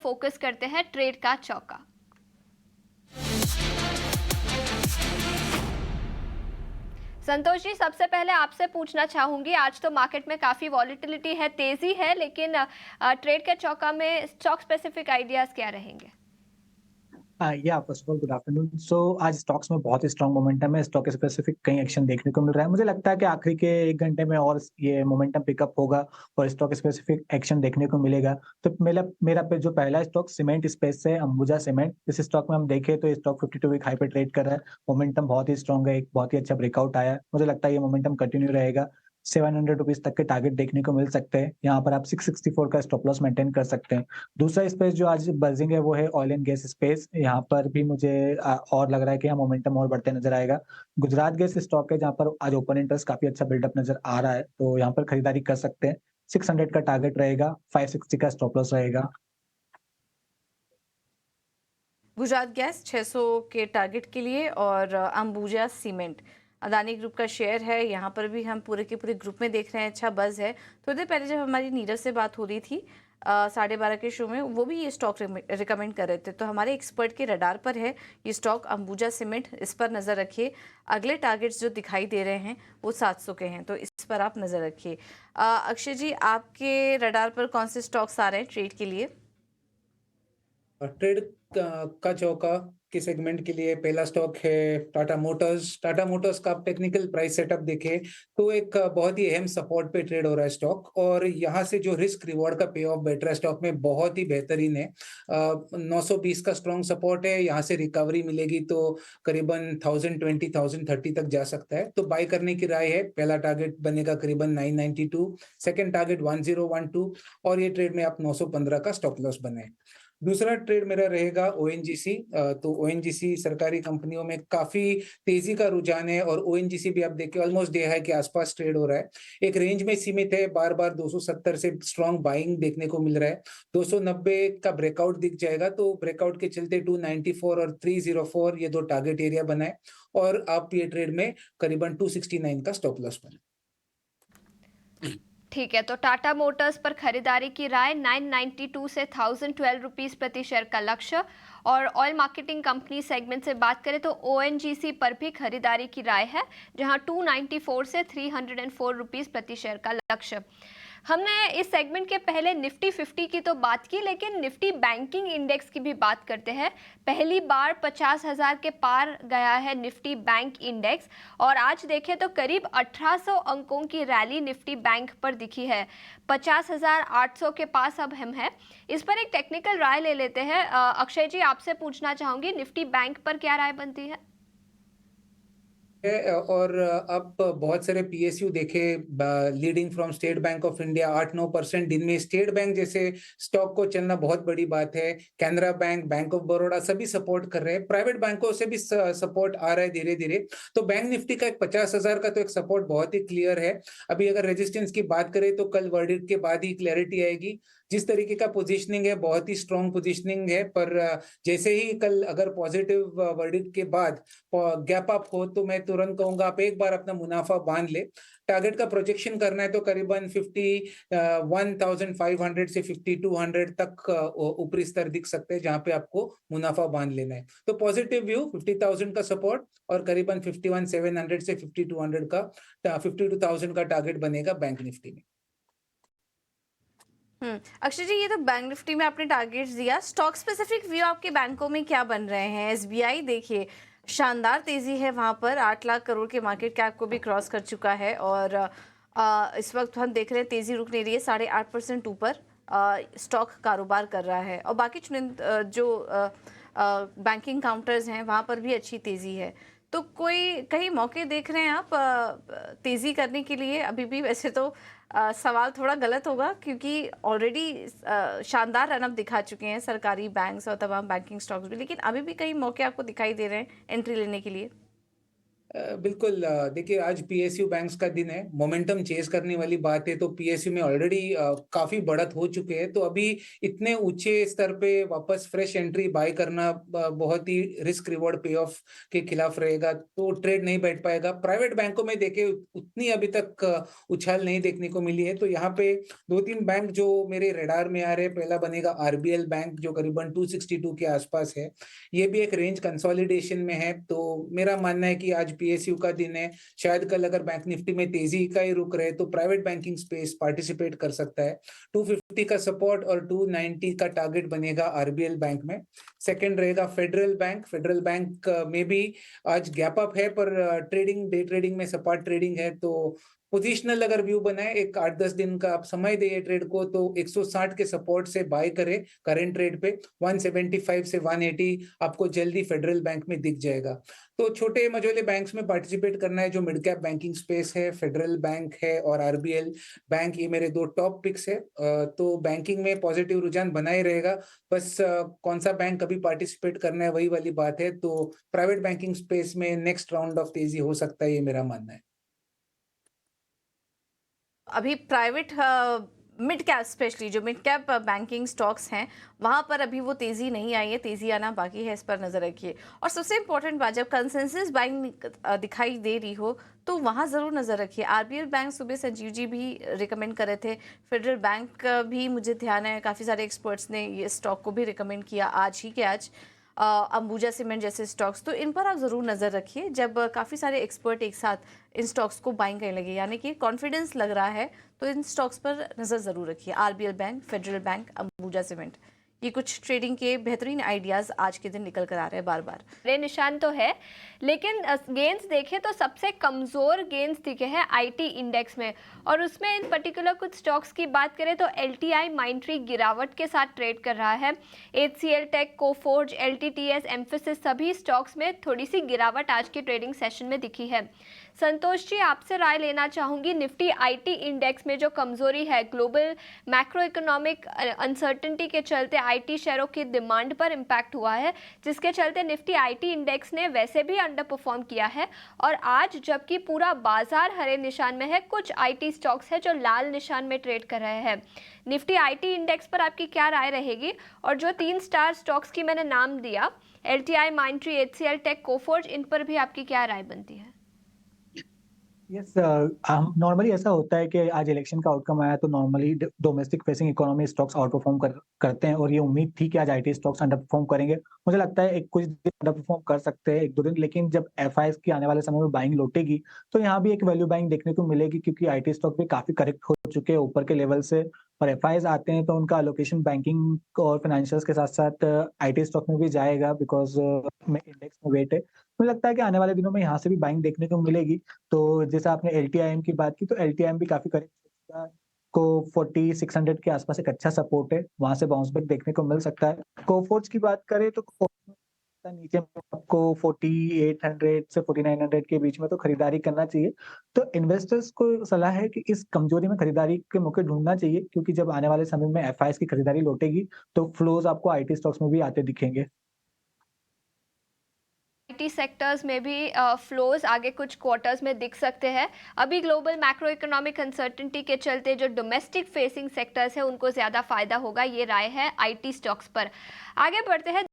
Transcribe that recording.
Focus करते हैं trade का चौका। संतोष जी, सबसे पहले आपसे पूछना चाहूंगी, आज तो मार्केट में काफी वॉलिटिलिटी है, तेजी है, लेकिन ट्रेड के चौका में स्टॉक स्पेसिफिक आइडियाज क्या रहेंगे? या first of all good afternoon. So आज स्टॉक्स में बहुत ही स्ट्रॉन्ग मोमेंटम है, स्टॉक स्पेसिफिक कई एक्शन देखने को मिल रहा है। मुझे लगता है कि आखिरी के 1 घंटे में और ये मोमेंटम पिकअप होगा और स्टॉक स्पेसिफिक एक्शन देखने को मिलेगा। तो मेरा मेरा पे जो पहला स्टॉक सीमेंट स्पेस से अंबुजा सीमेंट, इस स्टॉक में हम देखें तो ये स्टॉक 52 वीक हाई पे ट्रेड कर रहा है। मोमेंटम बहुत ही स्ट्रॉन्ग है, एक बहुत ही अच्छा ब्रेकआउट आया है। मुझे लगता है ये मोमेंटम कंटिन्यू रहेगा। 700 रुपीज़ तक के टारगेट देखने को मिल सकते हैं। यहाँ पर आप 664 का स्टॉप लॉस मेंटेन कर सकते हैं। दूसरा स्पेस जो आज बज़िंग है वो है ऑयल एंड गैस स्पेस। यहाँ पर भी मुझे और लग रहा है कि यहाँ मोमेंटम और बढ़ते नज़र आएगा। गुजरात गैस स्टॉक है जहाँ पर आज ओपन इंटरेस्ट काफ़ी अच्छा बिल्डअप नज़र आ रहा है, तो यहाँ पर खरीदारी कर सकते हैं। 600 का टारगेट रहेगा, 560 का स्टॉप लॉस रहेगा। गुजरात गैस 600 के टारगेट के लिए और अंबुजा सीमेंट अदानी ग्रुप का शेयर है। यहाँ पर भी हम पूरे के पूरे ग्रुप में देख रहे हैं अच्छा बज़ है। थोड़ी देर पहले जब हमारी नीरज से बात हो रही थी 12:30 के शो में, वो भी ये स्टॉक रिकमेंड कर रहे थे, तो हमारे एक्सपर्ट के रडार पर है ये स्टॉक अंबुजा सीमेंट। इस पर नज़र रखिए। अगले टारगेट्स जो दिखाई दे रहे हैं वो 700 के हैं, तो इस पर आप नज़र रखिए। अक्षय जी, आपके रडार पर कौन से स्टॉक्स आ रहे हैं ट्रेड के लिए? ट्रेड का चौका के सेगमेंट के लिए पहला स्टॉक है टाटा मोटर्स। टाटा मोटर्स का आप टेक्निकल प्राइस सेटअप देखें तो एक बहुत ही अहम सपोर्ट पे ट्रेड हो रहा है स्टॉक, और यहाँ से जो रिस्क रिवॉर्ड का पे ऑफ बैठ रहा है स्टॉक में बहुत ही बेहतरीन है। 920 का स्ट्रॉन्ग सपोर्ट है, यहाँ से रिकवरी मिलेगी तो करीबन 1020 1030 तक जा सकता है, तो बाय करने की राय है। पहला टारगेट बनेगा करीबन 992, सेकंड टारगेट 1012, और ये ट्रेड में आप 915 का स्टॉप लॉस बनाए। दूसरा ट्रेड मेरा रहेगा ओएनजीसी। तो ओएनजीसी सरकारी कंपनियों में काफी तेजी का रुझान है, और ओएनजीसी भी आप देखिए ऑलमोस्ट डे हाई के आसपास ट्रेड हो रहा है। एक रेंज में सीमित है, बार बार 270 से स्ट्रॉन्ग बाइंग देखने को मिल रहा है। 290 का ब्रेकआउट दिख जाएगा, तो ब्रेकआउट के चलते 294 और 304 ये दो टारगेट एरिया बनाए, और आप ये ट्रेड में करीबन 269 का स्टॉप लॉस बनाए। ठीक है, तो टाटा मोटर्स पर खरीदारी की राय, 992 से 1012 रुपीस प्रति शेयर का लक्ष्य। और ऑयल मार्केटिंग कंपनी सेगमेंट से बात करें तो ओएनजीसी पर भी खरीदारी की राय है, जहां 294 से 304 रुपीस प्रति शेयर का लक्ष्य। हमने इस सेगमेंट के पहले निफ्टी 50 की तो बात की, लेकिन निफ्टी बैंकिंग इंडेक्स की भी बात करते हैं। पहली बार 50,000 के पार गया है निफ्टी बैंक इंडेक्स, और आज देखें तो करीब 1800 अंकों की रैली निफ्टी बैंक पर दिखी है। 50,800 के पास अब हम हैं। इस पर एक टेक्निकल राय ले लेते हैं। अक्षय जी, आपसे पूछना चाहूंगी, निफ्टी बैंक पर क्या राय बनती है? और अब बहुत सारे पीएसयू देखे leading from state bank of India 8-9% दिन में। स्टेट बैंक जैसे स्टॉक को चलना बहुत बड़ी बात है। Canara bank, bank of Baroda सभी सपोर्ट कर रहे हैं। प्राइवेट बैंकों से भी सपोर्ट आ रहा है धीरे धीरे। तो बैंक निफ्टी का एक 50,000 का तो एक सपोर्ट बहुत ही क्लियर है। अभी अगर रेजिस्टेंस की बात करें तो कल वर्डिक्ट के बाद ही क्लैरिटी आएगी। जिस तरीके का पोजीशनिंग है बहुत ही स्ट्रॉन्ग पोजीशनिंग है, पर जैसे ही कल अगर पॉजिटिव वर्डिक्ट के बाद गैप अप हो तो मैं तुरंत कहूंगा आप एक बार अपना मुनाफा बांध ले। टारगेट का प्रोजेक्शन करना है तो करीबन 51,500 से 5200 तक ऊपरी स्तर दिख सकते हैं, जहां पे आपको मुनाफा बांध लेना है। तो पॉजिटिव व्यू 50,000 का सपोर्ट और करीबन 51,700 से 5200 का 52,000 का टारगेट बनेगा बैंक निफ्टी में। अक्षय जी, ये तो बैंक निफ्टी में आपने टारगेट्स दिया। स्टॉक स्पेसिफिक व्यू आपके बैंकों में क्या बन रहे हैं? एसबीआई देखिए शानदार तेजी है, वहां पर 8 लाख करोड़ के मार्केट कैप को भी क्रॉस कर चुका है, और इस वक्त हम देख रहे हैं तेजी रुक नहीं रही है, 8.5% ऊपर स्टॉक कारोबार कर रहा है। और बाकी जो बैंकिंग काउंटर्स हैं वहां पर भी अच्छी तेजी है। तो कोई कहीं मौके देख रहे हैं आप तेजी करने के लिए? अभी भी वैसे तो सवाल थोड़ा गलत होगा, क्योंकि ऑलरेडी शानदार रनअप दिखा चुके हैं सरकारी बैंक्स और तमाम बैंकिंग स्टॉक्स भी, लेकिन अभी भी कई मौके आपको दिखाई दे रहे हैं एंट्री लेने के लिए? बिल्कुल, देखिए आज पीएसयू बैंक्स का दिन है, मोमेंटम चेज़ करने वाली बात है तो पीएसयू में ऑलरेडी काफ़ी बढ़त हो चुके हैं, तो अभी इतने ऊँचे स्तर पे वापस फ्रेश एंट्री बाय करना बहुत ही रिस्क रिवॉर्ड पे ऑफ के खिलाफ रहेगा, तो ट्रेड नहीं बैठ पाएगा। प्राइवेट बैंकों में देखिए उतनी अभी तक उछाल नहीं देखने को मिली है, तो यहाँ पे 2-3 बैंक जो मेरे रडार में आ रहे हैं, पहला बनेगा आरबीएल बैंक जो करीबन 262 के आसपास है। ये भी एक रेंज कंसोलिडेशन में है, तो मेरा मानना है कि आज पीएसयू का दिन है, शायद कल अगर बैंक निफ्टी में तेजी का ही रुख रहे तो प्राइवेट बैंकिंग स्पेस पार्टिसिपेट कर सकता है। 250 का सपोर्ट और 290 का टारगेट बनेगा आरबीएल बैंक में। सेकंड रहेगा फेडरल बैंक में भी आज गैप अप है पर डे ट्रेडिंग में सपाट ट्रेडिंग है, तो पोजिशनल अगर व्यू बनाए एक 8-10 दिन का आप समय दें ट्रेड को तो 160 के सपोर्ट से बाय करें करंट ट्रेड पे, 175 से 180 आपको जल्दी फेडरल बैंक में दिख जाएगा। तो छोटे मझोले बैंक्स में पार्टिसिपेट करना है, जो मिड कैप बैंकिंग स्पेस है, फेडरल बैंक है और आरबीएल बैंक, ये मेरे 2 टॉप पिक्स है। तो बैंकिंग में पॉजिटिव रुझान बना ही रहेगा, बस कौन सा बैंक कभी पार्टिसिपेट करना है वही वाली बात है, तो प्राइवेट बैंकिंग स्पेस में नेक्स्ट राउंड ऑफ तेजी हो सकता है, ये मेरा मानना है। अभी प्राइवेट मिड कैप, स्पेशली जो मिड कैप बैंकिंग स्टॉक्स हैं, वहाँ पर अभी वो तेज़ी नहीं आई है, तेज़ी आना बाकी है, इस पर नज़र रखिए। और सबसे इम्पोर्टेंट बात, जब कंसेंसस बाइंग दिखाई दे रही हो तो वहाँ ज़रूर नज़र रखिए। आरबीएल बैंक सुबह संजीव जी भी रिकमेंड कर रहे थे, फेडरल बैंक भी मुझे ध्यान है काफ़ी सारे एक्सपर्ट्स ने ये स्टॉक को भी रिकमेंड किया आज ही के आज। अंबुजा सीमेंट जैसे स्टॉक्स, तो इन पर आप ज़रूर नज़र रखिए जब काफ़ी सारे एक्सपर्ट एक साथ इन स्टॉक्स को बाइंग करने लगे, यानी कि कॉन्फिडेंस लग रहा है, तो इन स्टॉक्स पर नज़र ज़रूर रखिए। RBL bank, federal bank, Ambuja cement, ये कुछ ट्रेडिंग के बेहतरीन आइडियाज़ आज के दिन निकल कर आ रहे हैं बार बार। रे निशान तो है, लेकिन गेंस देखें तो सबसे कमज़ोर गेंस दिखे हैं आईटी इंडेक्स में, और उसमें इन पर्टिकुलर कुछ स्टॉक्स की बात करें तो एलटीआई माइंट्री गिरावट के साथ ट्रेड कर रहा है। एचसीएल टेक, कोफोर्ज, एलटीटीएस, एम्फेसिस, सभी स्टॉक्स में थोड़ी सी गिरावट आज के ट्रेडिंग सेशन में दिखी है। संतोष जी, आपसे राय लेना चाहूँगी, निफ्टी आईटी इंडेक्स में जो कमज़ोरी है, ग्लोबल मैक्रो इकोनॉमिक अनसर्टेनिटी के चलते आईटी शेयरों की डिमांड पर इम्पैक्ट हुआ है, जिसके चलते निफ्टी आईटी इंडेक्स ने वैसे भी अंडर परफॉर्म किया है। और आज जबकि पूरा बाजार हरे निशान में है, कुछ आईटी स्टॉक्स है जो लाल निशान में ट्रेड कर रहे हैं। निफ्टी आईटी इंडेक्स पर आपकी क्या राय रहेगी? और जो 3 स्टार स्टॉक्स की मैंने नाम दिया, एलटीआई माइंट्री, एचसीएल टेक, कोफोर्ज, इन पर भी आपकी क्या राय बनती है? यस, नॉर्मली ऐसा होता है कि आज इलेक्शन का आउटकम आया तो normally domestic facing economy stocks out perform करते हैं, और ये उम्मीद थी कि आज आईटी स्टॉक्स अंडर परफॉर्म करेंगे। मुझे लगता है एक कुछ दिन अंडर परफॉर्म कर सकते हैं, 1-2 दिन, लेकिन जब एफआईएस की आने वाले समय में बाइंग लौटेगी तो यहाँ भी एक वैल्यू बाइंग देखने को मिलेगी, क्योंकि आईटी स्टॉक भी काफी करेक्ट हो चुके हैं ऊपर के लेवल से, और एफआईएस आते हैं तो उनका एलोकेशन बैंकिंग और फाइनेंशियल्स के साथ साथ आईटी स्टॉक में भी जाएगा, बिकॉज में इंडेक्स में वेट है। मुझे लगता है कि आने वाले दिनों में यहाँ से भी बाइंग देखने को मिलेगी। तो जैसे आपने एलटीआईएम की बात की, तो एलटीआईएम भी काफी करेक्ट हो चुका है, को 4600 के आसपास एक अच्छा सपोर्ट है, वहां से बाउंस बैक देखने को मिल सकता है। कोफोर्ज की बात करें तो नीचे आपको 4800 से 4900 के बीच में तो खरीदारी करना चाहिए। तो इन्वेस्टर्स को सलाह है कि इस कमजोरी में खरीदारी के मौके ढूंढना चाहिए, क्योंकि जब आने वाले समय में एफआईएस की खरीदारी लौटेगी तो फ्लोज आपको आईटी स्टॉक्स में भी आते दिखेंगे। आईटी सेक्टर्स में भी फ्लोज आगे कुछ क्वार्टर्स में दिख सकते हैं। अभी ग्लोबल मैक्रो इकोनॉमिक अनसर्टेनिटी के चलते जो डोमेस्टिक फेसिंग सेक्टर्स है उनको ज़्यादा फायदा होगा, ये राय है आईटी स्टॉक्स पर। आगे बढ़ते हैं।